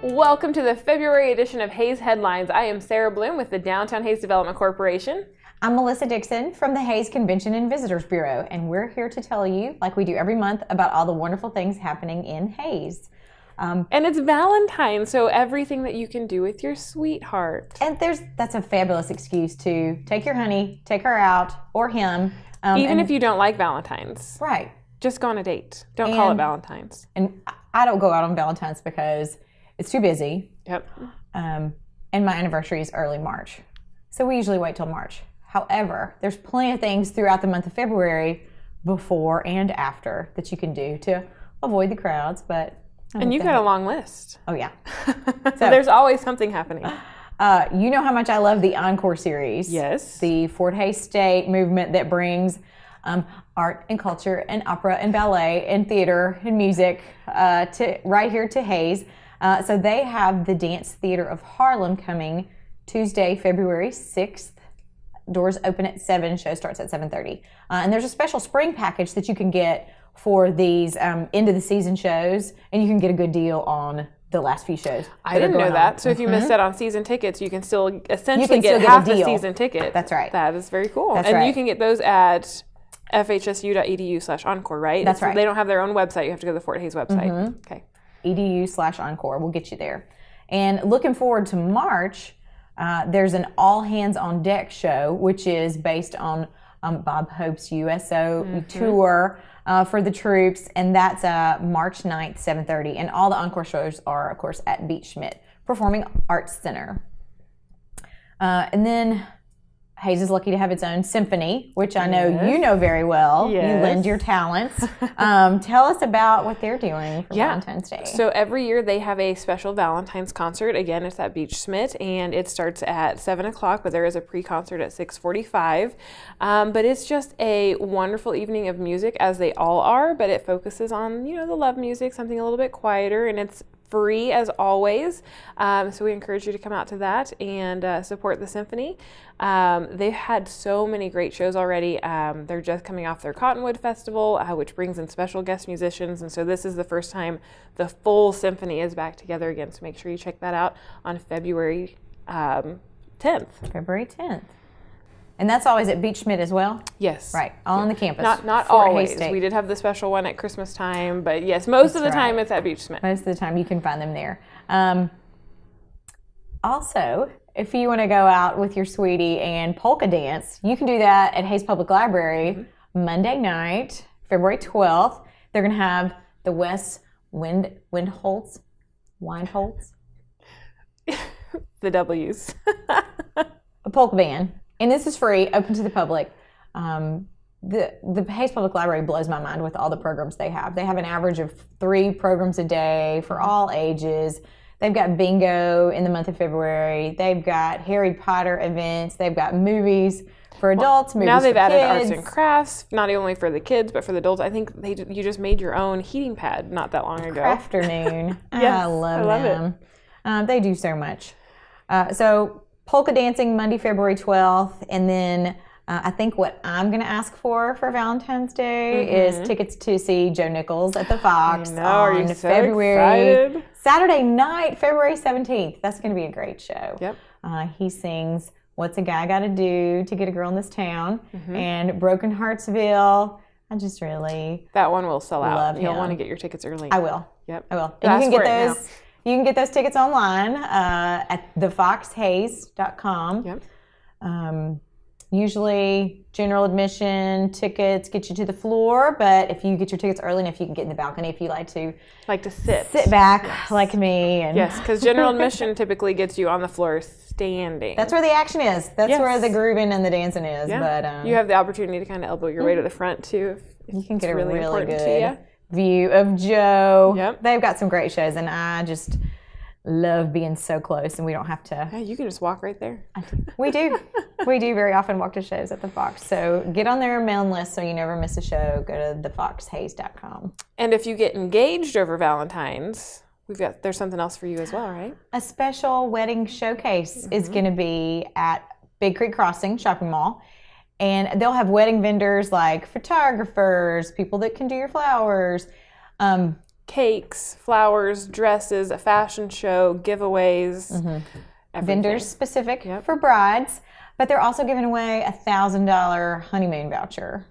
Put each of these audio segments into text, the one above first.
Welcome to the February edition of Hayes Headlines. I am Sara Bloom with the Downtown Hayes Development Corporation. I'm Melissa Dixon from the Hayes Convention and Visitors Bureau, and we're here to tell you, like we do every month, about all the wonderful things happening in Hayes. And it's Valentines, so everything that you can do with your sweetheart. And that's a fabulous excuse to take your honey, take her out, or him. Even if you don't like Valentines. Right. Just go on a date. Don't call it Valentines. And I don't go out on Valentine's because it's too busy. Yep. And my anniversary is early March. So we usually wait till March. However, there's plenty of things throughout the month of February before and after that you can do to avoid the crowds. And you've got a long list. Oh, yeah. So there's always something happening. You know how much I love the Encore series. Yes. The Fort Hays State movement that brings art and culture and opera and ballet and theater and music to right here to Hayes. So they have the Dance Theater of Harlem coming Tuesday, February 6th. Doors open at 7, show starts at 7:30. And there's a special spring package that you can get for these end of the season shows, and you can get a good deal on the last few shows. I didn't know that. So if you missed out on season tickets, you can still essentially get half a season ticket. That's right. That is very cool. That's and right. You can get those at fhsu.edu/encore, right? That's right. They don't have their own website. You have to go to the Fort Hays website. Okay. edu/encore will get you there. And looking forward to March, there's an all hands on deck show, which is based on Bob Hope's USO tour for the troops, and that's March 9th, 7:30. And all the Encore shows are, of course, at Beach Schmidt Performing Arts Center. And then Hayes is lucky to have its own symphony, which I know you know very well. Yes. You lend your talents. Tell us about what they're doing for Valentine's Day. So every year they have a special Valentine's concert. Again, it's at Beach Schmidt, and it starts at 7 o'clock, but there is a pre-concert at 6:45. But it's just a wonderful evening of music, as they all are, but it focuses on, the love music, something a little bit quieter, and it's free as always. So we encourage you to come out to that and support the symphony. They've had so many great shows already. They're just coming off their Cottonwood Festival, which brings in special guest musicians. And so this is the first time the full symphony is back together again. So make sure you check that out on February 10th. February 10th. And that's always at Beach Schmidt as well? Yes. Right, all on the campus. Not Fort always. Hays State. We did have the special one at Christmas time, but yes, most of the time it's at Beach Schmidt. Most of the time you can find them there. Also, if you want to go out with your sweetie and polka dance, you can do that at Hayes Public Library Monday night, February 12th. They're going to have the Wes Windholtz, The W's. a polka band. And this is free, open to the public. The Hayes Public Library blows my mind with all the programs they have. They have an average of 3 programs a day for all ages. They've got bingo in the month of February. They've got Harry Potter events. They've got movies for adults, movies now they've for added kids. arts and crafts, not only for the kids, but for the adults. I think you just made your own heating pad not that long ago. Afternoon. Yes, I love them. They do so much. So polka dancing Monday, February 12th, and then I think what I'm going to ask for Valentine's Day is tickets to see Joe Nichols at the Fox Are you so February excited? Saturday night, February 17th. That's going to be a great show. Yep. He sings "What's a Guy Gotta Do to Get a Girl in This Town" and "Broken Heartsville." I just really that one will sell out. love You'll him. want to get your tickets early. I will. Yep. I will. Ask And you for can it get those. You can get those tickets online at thefoxhays.com. Yep. Usually general admission tickets get you to the floor, but if you get your tickets early enough, you can get in the balcony if you like to sit back like me. And Yes, because general admission typically gets you on the floor standing. that's where the action is. That's where the grooving and the dancing is. Yeah. But you have the opportunity to kind of elbow your way to the front too. If you can get it's a really important to good you. view of Joe. Yep. They've got some great shows, and I just love being so close, and we don't have to. Yeah, you can just walk right there. We do. We do very often walk to shows at the Fox. So get on their mailing list so you never miss a show. Go to thefoxhays.com. And if you get engaged over Valentine's, there's something else for you as well, right? A special wedding showcase is going to be at Big Creek Crossing Shopping Mall. And they'll have wedding vendors like photographers, people that can do your flowers, cakes, flowers, dresses, a fashion show, giveaways, everything. Vendors specific for brides, but they're also giving away a $1,000 honeymoon voucher.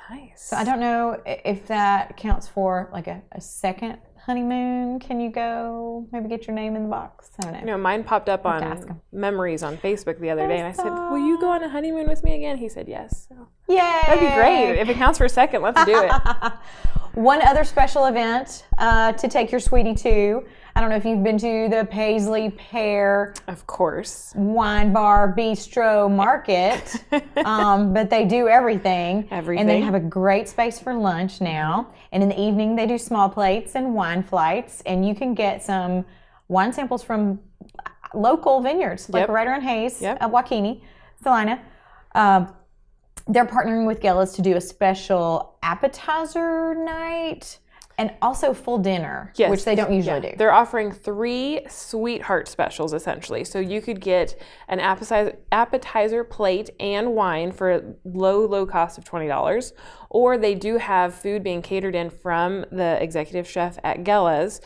Nice. So I don't know if that counts for like a second honeymoon. Can you go maybe get your name in the box? I don't know. You know, mine popped up on memories on Facebook the other day, and I said, will you go on a honeymoon with me again? He said yes. So. Yay! That'd be great. If it counts for a second, let's do it. One other special event to take your sweetie to. I don't know if you've been to the Paisley Pear, of course, wine bar bistro market, but they do everything. And they have a great space for lunch now. And in the evening, they do small plates and wine flights. And you can get some wine samples from local vineyards, like right around Hayes, Waukene, Salina. They're partnering with Gella's to do a special appetizer night. And also full dinner, which they don't usually do. They're offering 3 sweetheart specials, essentially. So you could get an appetizer plate and wine for a low cost of $20. Or they do have food being catered in from the executive chef at Gella's.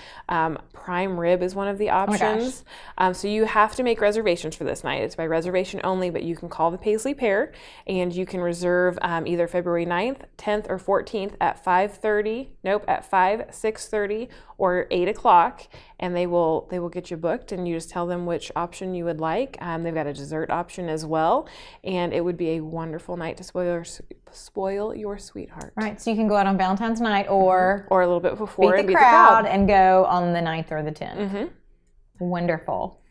Prime rib is one of the options. So you have to make reservations for this night. It's by reservation only, but you can call the Paisley Pear and you can reserve either February 9th, 10th, or 14th at 5, 6:30, or 8 o'clock, and they will get you booked, and you just tell them which option you would like. They've got a dessert option as well, and it would be a wonderful night to spoil your sweetheart. Right, so you can go out on Valentine's night or a little bit before beat the crowd and go on the 9th or the 10th. Wonderful.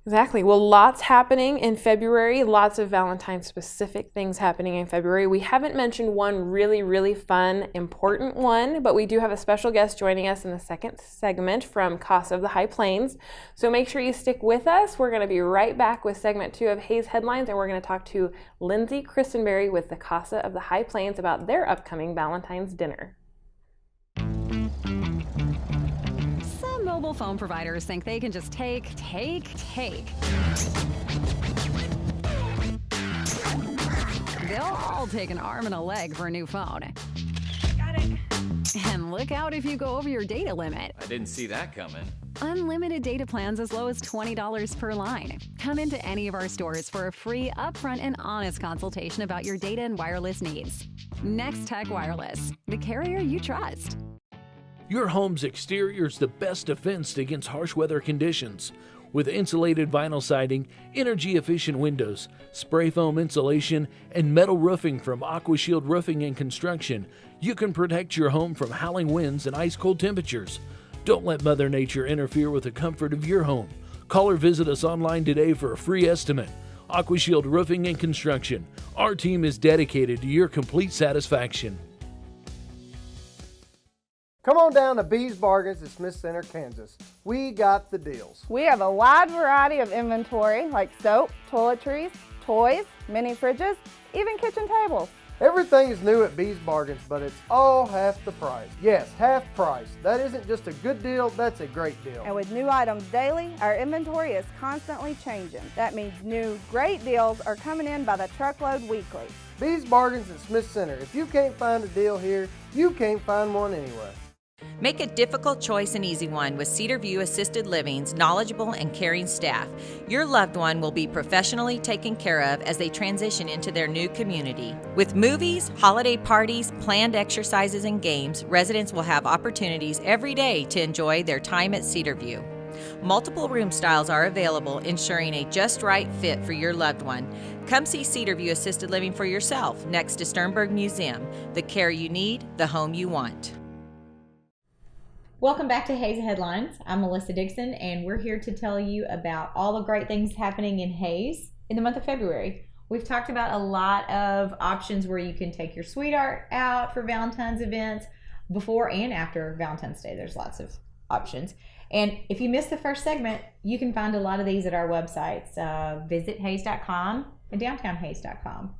Exactly. Well, lots happening in February, lots of Valentine's specific things happening in February. We haven't mentioned one really, really fun, important one, but we do have a special guest joining us in the second segment from Casa of the High Plains. So make sure you stick with us. We're going to be right back with segment 2 of Hayes Headlines, and we're going to talk to Lyndsey Crisenbery with the Casa of the High Plains about their upcoming Valentine's dinner. Mobile phone providers think they can just take. They'll all take an arm and a leg for a new phone. Got it. And look out if you go over your data limit. I didn't see that coming. Unlimited data plans as low as $20 per line. Come into any of our stores for a free, upfront, and honest consultation about your data and wireless needs. Nex-Tech Wireless, the carrier you trust. Your home's exterior is the best defense against harsh weather conditions. With insulated vinyl siding, energy-efficient windows, spray foam insulation, and metal roofing from AquaShield Roofing and Construction, you can protect your home from howling winds and ice-cold temperatures. Don't let Mother Nature interfere with the comfort of your home. Call or visit us online today for a free estimate. AquaShield Roofing and Construction. Our team is dedicated to your complete satisfaction. Come on down to B's Bargains at Smith Center, Kansas. We got the deals. We have a wide variety of inventory like soap, toiletries, toys, mini fridges, even kitchen tables. Everything is new at B's Bargains, but it's all half the price. Yes, half price. That isn't just a good deal, that's a great deal. And with new items daily, our inventory is constantly changing. That means new great deals are coming in by the truckload weekly. B's Bargains at Smith Center. If you can't find a deal here, you can't find one anywhere. Make a difficult choice an easy one with Cedar View Assisted Living's knowledgeable and caring staff. Your loved one will be professionally taken care of as they transition into their new community. With movies, holiday parties, planned exercises, and games, residents will have opportunities every day to enjoy their time at Cedar View. Multiple room styles are available, ensuring a just right fit for your loved one. Come see Cedar View Assisted Living for yourself next to Sternberg Museum. The care you need, the home you want. Welcome back to Hayes Headlines. I'm Melissa Dixon, and we're here to tell you about all the great things happening in Hayes in the month of February. We've talked about a lot of options where you can take your sweetheart out for Valentine's events before and after Valentine's Day. There's lots of options. And if you missed the first segment, you can find a lot of these at our websites. Visit Hayes.com and downtownhayes.com.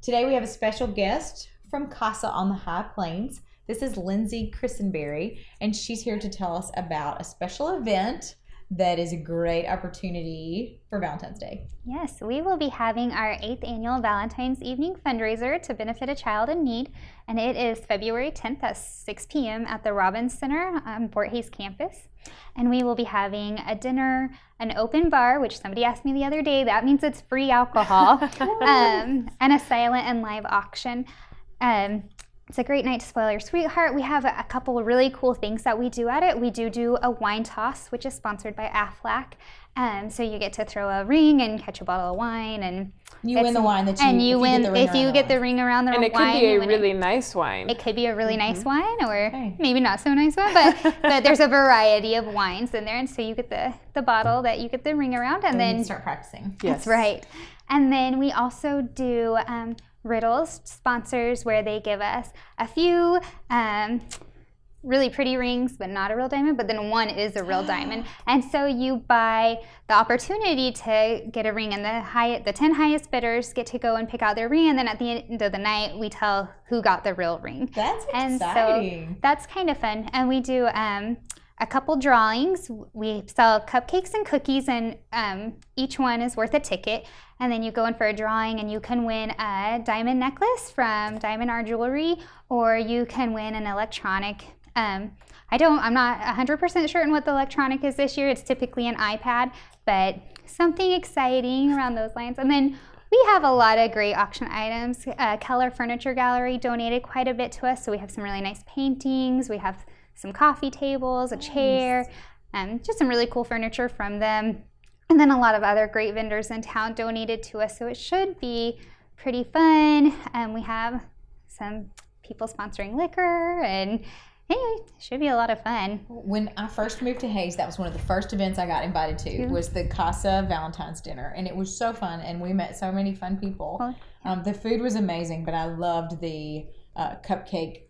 Today we have a special guest from Casa on the High Plains. This is Lyndsey Crisenbery, and she's here to tell us about a special event that is a great opportunity for Valentine's Day. Yes, we will be having our 8th annual Valentine's Evening fundraiser to benefit a child in need, and it is February 10th at 6 p.m. at the Robbins Center on Fort Hays campus. And we will be having a dinner, an open bar, which somebody asked me the other day, that means it's free alcohol, and a silent and live auction. It's a great night to spoil your sweetheart. We have a couple of really cool things that we do at it. We do a wine toss, which is sponsored by Aflac. So you get to throw a ring and catch a bottle of wine, and you win the wine that you and you win if you get the ring ring around the wine. And it could be a really nice wine. It could be a really nice wine, or maybe not so nice one, but there's a variety of wines in there, and so you get the bottle that you get the ring around, and then start practicing. Yes. That's right. And then we also do riddles, sponsors, where they give us a few really pretty rings, but not a real diamond, but then one is a real diamond. And so you buy the opportunity to get a ring, and the 10 highest bidders get to go and pick out their ring, and then at the end of the night, we tell who got the real ring. That's exciting. And so that's kind of fun. And we do a couple drawings. We sell cupcakes and cookies, and each one is worth a ticket. And then you go in for a drawing, and you can win a diamond necklace from Diamond Art Jewelry, or you can win an electronic. I'm not 100% certain what the electronic is this year. It's typically an iPad, but something exciting around those lines. And then we have a lot of great auction items. Keller Furniture Gallery donated quite a bit to us, so we have some really nice paintings. We have some coffee tables, a chair, just some really cool furniture from them. And then a lot of other great vendors in town donated to us, so it should be pretty fun. We have some people sponsoring liquor, and anyway, it should be a lot of fun. When I first moved to Hays, that was one of the first events I got invited to, was the Casa Valentine's dinner, and it was so fun, and we met so many fun people. The food was amazing, but I loved the cupcake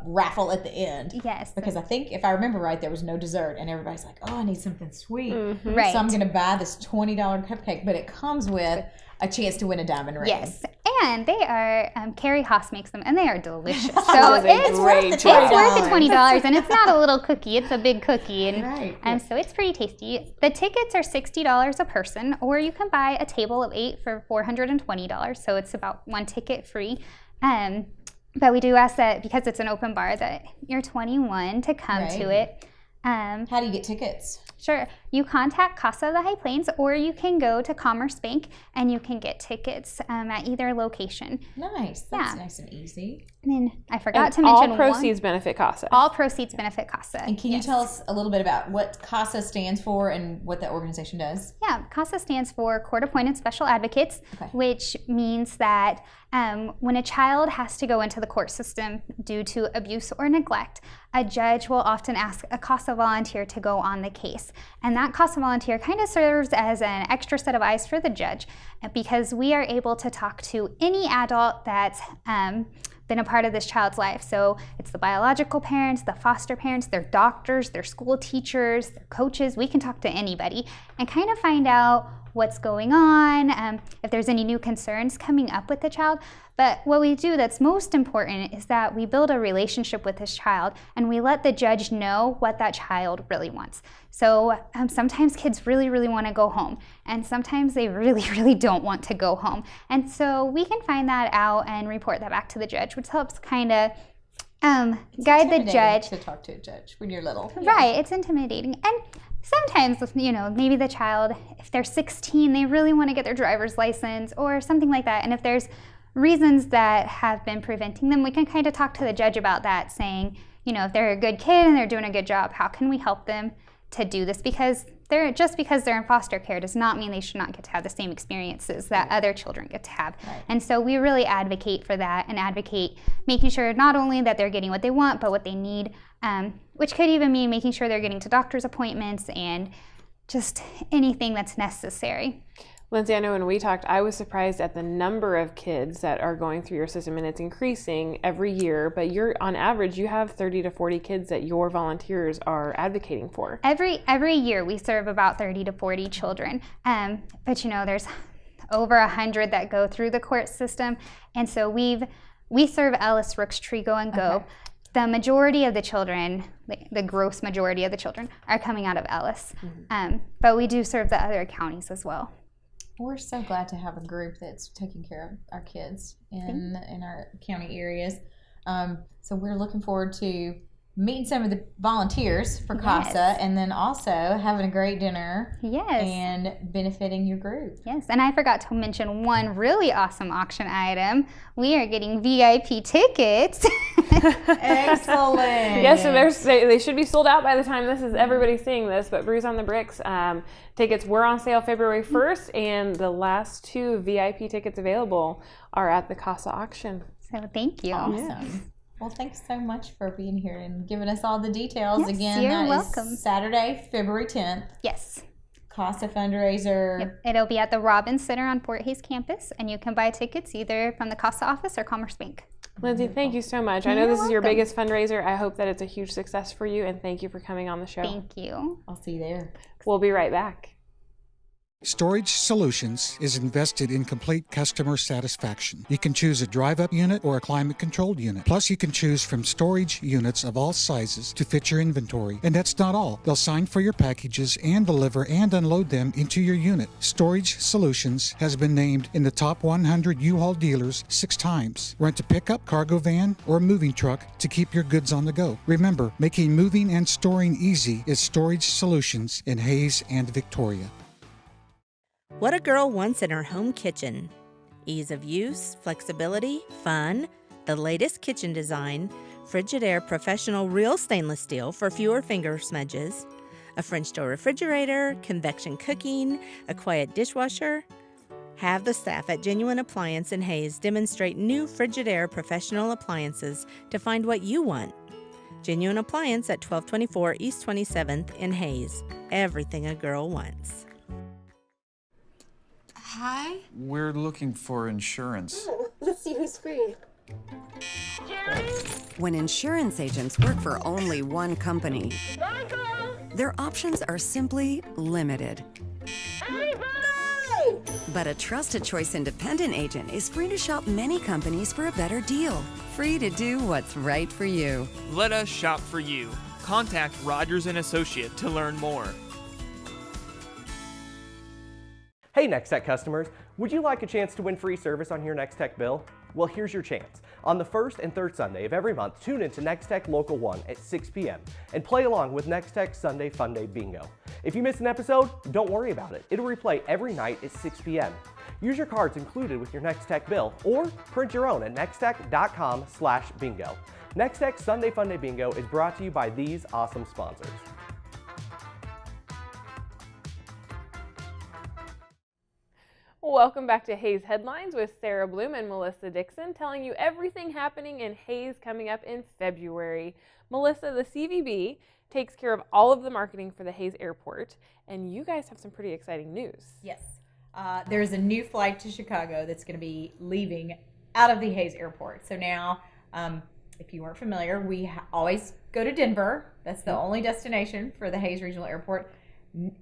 raffle at the end. Yes. Because I think, if I remember right, there was no dessert, and everybody's like, oh, I need something sweet. Right. So I'm going to buy this $20 cupcake, but it comes with a chance to win a diamond ring. Yes. And they are, Carrie Haas makes them, and they are delicious. So it's worth it's worth the $20, and it's not a little cookie, it's a big cookie. And so it's pretty tasty. The tickets are $60 a person, or you can buy a table of 8 for $420. So it's about one ticket free. But we do ask that, because it's an open bar, that you're 21 to come to it. How do you get tickets? Sure. You contact Casa of the High Plains, or you can go to Commerce Bank and you can get tickets at either location. Nice. That's nice and easy. And then I forgot to mention all proceeds benefit Casa. All proceeds benefit Casa. And can you tell us a little bit about what Casa stands for and what that organization does? Yeah, Casa stands for Court Appointed Special Advocates, which means that when a child has to go into the court system due to abuse or neglect, a judge will often ask a Casa volunteer to go on the case. And that Casa volunteer kind of serves as an extra set of eyes for the judge, because we are able to talk to any adult that's been a part of this child's life. So it's the biological parents, the foster parents, their doctors, their school teachers, their coaches. We can talk to anybody and kind of find out what's going on, if there's any new concerns coming up with the child. But what we do that's most important is that we build a relationship with this child, and we let the judge know what that child really wants. So sometimes kids really, really want to go home, and sometimes they really, really don't want to go home. And so we can find that out and report that back to the judge, which helps kind of guide the judge. To talk to a judge when you're little. Right, it's intimidating. And sometimes, maybe the child, if they're 16, they really want to get their driver's license or something like that. And if there's reasons that have been preventing them, we can kind of talk to the judge about that, saying, if they're a good kid and they're doing a good job, how can we help them to do this? Because just because they're in foster care does not mean they should not get to have the same experiences that other children get to have. Right. And so we really advocate for that, and advocate making sure not only that they're getting what they want, but what they need, which could even mean making sure they're getting to doctor's appointments and just anything that's necessary. Lyndsey, I know when we talked, I was surprised at the number of kids that are going through your system, and it's increasing every year, but on average, you have 30 to 40 kids that your volunteers are advocating for. Every year we serve about 30 to 40 children, but there's over 100 that go through the court system, and so we serve Ellis, Rooks, Trigo, and Go. the majority of the children, the gross majority of the children, are coming out of Ellis. But we do serve the other counties as well. We're so glad to have a group that's taking care of our kids in our county areas. So we're looking forward to meeting some of the volunteers for CASA, and then also having a great dinner and benefiting your group. Yes, and I forgot to mention one really awesome auction item. We are getting VIP tickets. Excellent. Yes, so they should be sold out by the time everybody's seeing this, but Brews on the Bricks tickets were on sale February 1st, and the last 2 VIP tickets available are at the CASA auction. So thank you. Awesome. Yes. Well, thanks so much for being here and giving us all the details. Yes, Again, you're that welcome. is Saturday, February 10th. Yes. CASA fundraiser. Yep. It'll be at the Robbins Center on Fort Hays campus, and you can buy tickets either from the CASA office or Commerce Bank. Lyndsey, thank you so much. I know this is your biggest fundraiser. I hope that it's a huge success for you, and thank you for coming on the show. Thank you. I'll see you there. We'll be right back. Storage Solutions is invested in complete customer satisfaction. You can choose a drive-up unit or a climate-controlled unit. Plus, you can choose from storage units of all sizes to fit your inventory. And that's not all. They'll sign for your packages and deliver and unload them into your unit. Storage Solutions has been named in the top 100 U-Haul dealers 6 times. Rent a pickup, cargo van, or moving truck to keep your goods on the go. Remember, making moving and storing easy is Storage Solutions in Hayes and Victoria. What a girl wants in her home kitchen. Ease of use, flexibility, fun, the latest kitchen design, Frigidaire Professional Real Stainless Steel for fewer finger smudges, a French door refrigerator, convection cooking, a quiet dishwasher. Have the staff at Genuine Appliance in Hayes demonstrate new Frigidaire Professional appliances to find what you want. Genuine Appliance at 1224 East 27th in Hayes. Everything a girl wants. Hi. We're looking for insurance. Let's see who's free. When insurance agents work for only one company, their options are simply limited. But a Trusted Choice independent agent is free to shop many companies for a better deal. Free to do what's right for you. Let us shop for you. Contact Rogers & Associate to learn more. Hey Nex-Tech customers, would you like a chance to win free service on your Nex-Tech bill? Well, here's your chance. On the first and third Sunday of every month, tune in to Nex-Tech Local 1 at 6 p.m. and play along with Nex-Tech Sunday Fun Day Bingo. If you miss an episode, don't worry about it. It'll replay every night at 6 p.m. Use your cards included with your Nex-Tech bill or print your own at nextech.com/bingo. Nex-Tech Sunday Fun Day Bingo is brought to you by these awesome sponsors. Welcome back to Hayes Headlines with Sara Bloom and Melissa Dixon, telling you everything happening in Hayes coming up in February. Melissa, the CVB takes care of all of the marketing for the Hayes Airport, and you guys have some pretty exciting news. Yes. There's a new flight to Chicago that's going to be leaving out of the Hayes Airport. So now, if you weren't familiar, we always go to Denver. That's the only destination for the Hayes Regional Airport.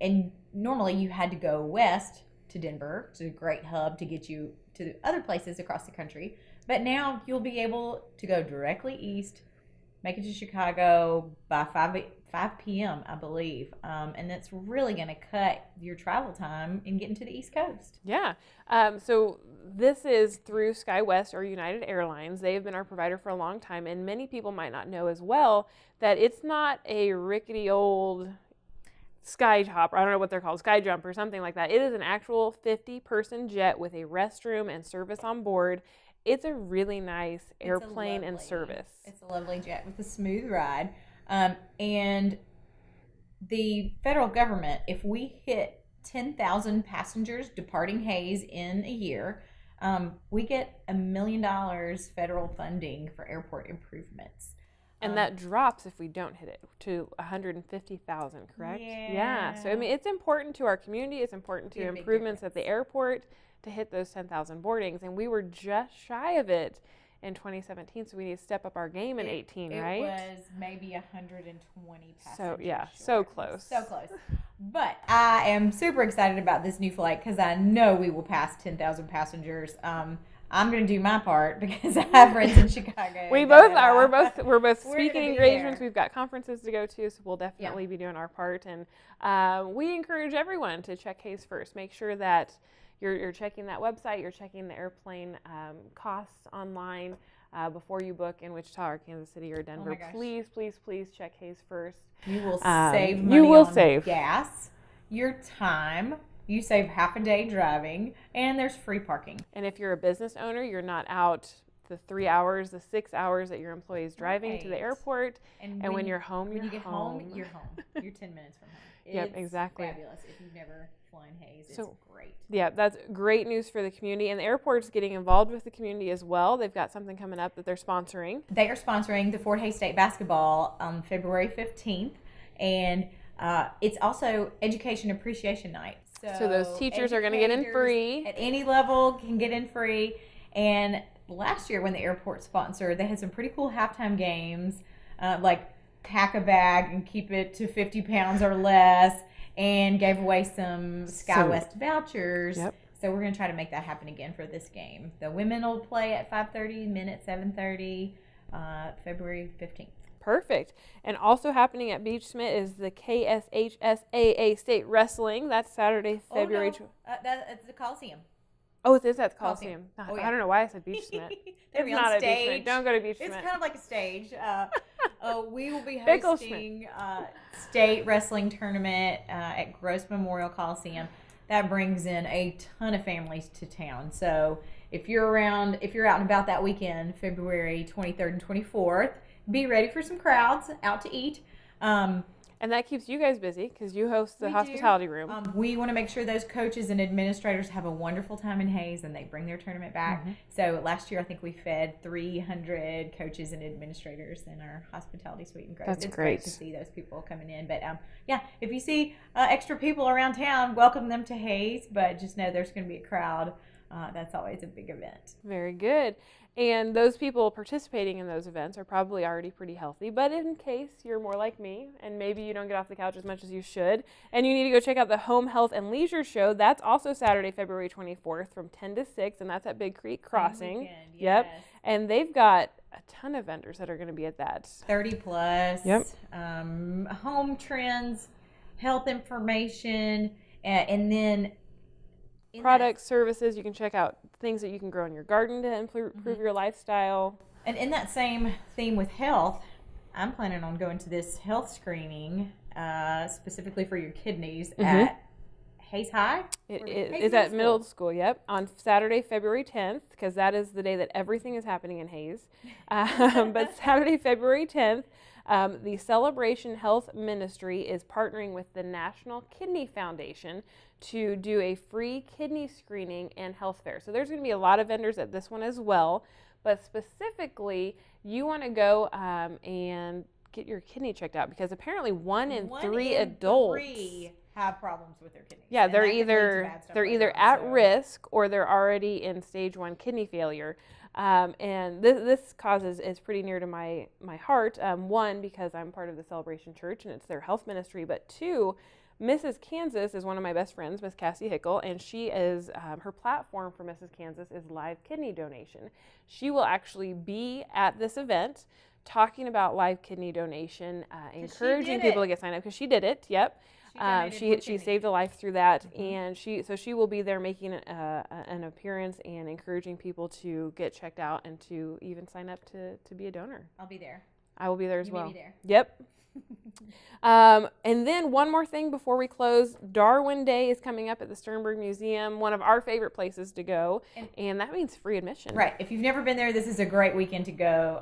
And normally you had to go west to Denver. It's a great hub to get you to other places across the country. But now you'll be able to go directly east, make it to Chicago by 5 p.m., I believe. And that's really going to cut your travel time in getting to the East Coast. Yeah. So this is through SkyWest or United Airlines. They've been our provider for a long time, and many people might not know as well that it's not a rickety old Skyhopper, I don't know what they're called, Skyjump or something like that. It is an actual 50-person jet with a restroom and service on board. It's a really nice airplane and service. It's a lovely jet with a smooth ride. And the federal government, if we hit 10,000 passengers departing Hayes in a year, we get $1 million federal funding for airport improvements. And that drops if we don't hit it to 150,000, correct? Yeah. So, I mean, it's important to our community. It's important to improvements at the airport to hit those 10,000 boardings. And we were just shy of it in 2017, so we need to step up our game in 18, right? It was maybe 120 passengers. So, yeah, short. so close. So close. But I am super excited about this new flight because I know we will pass 10,000 passengers. I'm going to do my part because I have friends in Chicago. We both are. We're both speaking engagements. There. We've got conferences to go to, so we'll definitely be doing our part. And we encourage everyone to check Hayes first. Make sure that you're checking that website. You're checking the airplane costs online before you book in Wichita or Kansas City or Denver. Please, please, please check Hayes first. You will save money on gas, your time. You save half a day driving, and there's free parking. And if you're a business owner, you're not out the 3 hours, the 6 hours that your employee is driving to the airport. And when you're home, when you get home, you're home. You're 10 minutes from home. Yep, exactly. Fabulous. If you've never flown Hayes, it's great. Yeah, that's great news for the community. And the airport's getting involved with the community as well. They've got something coming up that they're sponsoring. They are sponsoring the Fort Hays State basketball on February 15th. And it's also Education Appreciation Night. So those teachers are going to get in free. At any level can get in free. And last year when the airport sponsored, they had some pretty cool halftime games, like pack a bag and keep it to 50 pounds or less, and gave away some SkyWest vouchers. Yep. So we're going to try to make that happen again for this game. The women will play at 5:30, men at 7:30, February 15th. Perfect. And also happening at Beach Smith is the KSHSAA State Wrestling. That's Saturday, February. That's the Coliseum. Oh, it is at the Coliseum. Oh, yeah. I don't know why I said Beach Smith. It's not a Beach Smith. Don't go to Beach Smith. It's kind of like a stage. We will be hosting state wrestling tournament at Gross Memorial Coliseum. That brings in a ton of families to town. So if you're out and about that weekend, February 23rd and 24th, be ready for some crowds out to eat. And that keeps you guys busy because you host the hospitality room. We want to make sure those coaches and administrators have a wonderful time in Hayes and they bring their tournament back. Mm-hmm. So last year I think we fed 300 coaches and administrators in our hospitality suite in Gross. That's it's great to see those people coming in. But yeah, if you see extra people around town, welcome them to Hayes. But just know there's going to be a crowd. That's always a big event. Very good. And those people participating in those events are probably already pretty healthy. But in case you're more like me and maybe you don't get off the couch as much as you should and you need to go check out the Home Health and Leisure Show, that's also Saturday, February 24th from 10 to 6, and that's at Big Creek Crossing. Weekend, yes. Yep. And they've got a ton of vendors that are going to be at that. 30 plus. Yep. Home trends, health information, and then products, services. You can check out things that you can grow in your garden to improve your lifestyle. And in that same theme with health, I'm planning on going to this health screening specifically for your kidneys at Hayes High. It is at middle school, yep, on Saturday, February 10th, because that is the day that everything is happening in Hayes. But Saturday, February 10th, the Celebration Health Ministry is partnering with the National Kidney Foundation to do a free kidney screening and health fair. So there's going to be a lot of vendors at this one as well, but specifically you want to go and get your kidney checked out because apparently one in three adults have problems with their kidneys. Yeah, they're either at risk or they're already in stage 1 kidney failure. And this cause is pretty near to my heart. One, because I'm part of the Celebration Church and it's their health ministry, but two, Mrs. Kansas is one of my best friends, Miss Cassie Hickle, and she is, her platform for Mrs. Kansas is live kidney donation. She will actually be at this event talking about live kidney donation, encouraging people to get signed up because she did it, yep. She saved a life through that, and she will be there making an appearance and encouraging people to get checked out and to even sign up to be a donor. I'll be there. I will be there as well. May be there. Yep. And then one more thing before we close, Darwin Day is coming up at the Sternberg Museum, one of our favorite places to go, and that means free admission. Right. If you've never been there, this is a great weekend to go.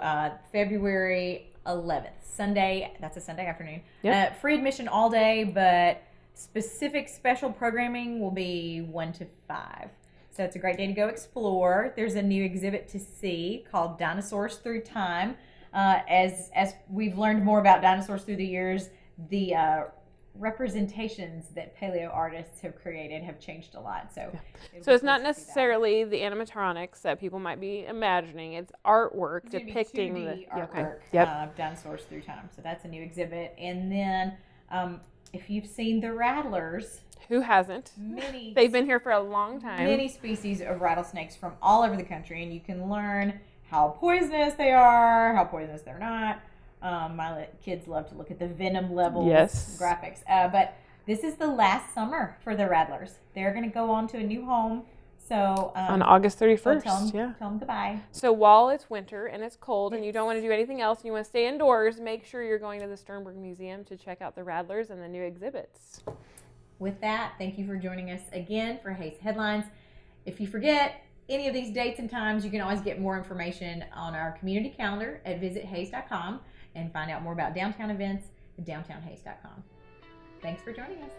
February 11th, Sunday. That's a Sunday afternoon. Yep. Free admission all day, but specific special programming will be 1 to 5. So it's a great day to go explore. There's a new exhibit to see called Dinosaurs Through Time. As we've learned more about dinosaurs through the years, the representations that paleo artists have created have changed a lot. So it's not necessarily the animatronics that people might be imagining. It's artwork depicting the artwork of Dinosaurs Through Time. So that's a new exhibit. And then If you've seen the rattlers, who hasn't? They've been here for a long time. Many species of rattlesnakes from all over the country, and you can learn how poisonous they are, how poisonous they're not. My kids love to look at the venom levels, graphics. But this is the last summer for the rattlers. They're going to go on to a new home. So on August 31st, tell them goodbye. So while it's winter and it's cold and you don't want to do anything else and you want to stay indoors, make sure you're going to the Sternberg Museum to check out the rattlers and the new exhibits. With that, thank you for joining us again for Hayes Headlines. If you forget any of these dates and times, you can always get more information on our community calendar at visithayes.com and find out more about downtown events at downtownhayes.com. Thanks for joining us.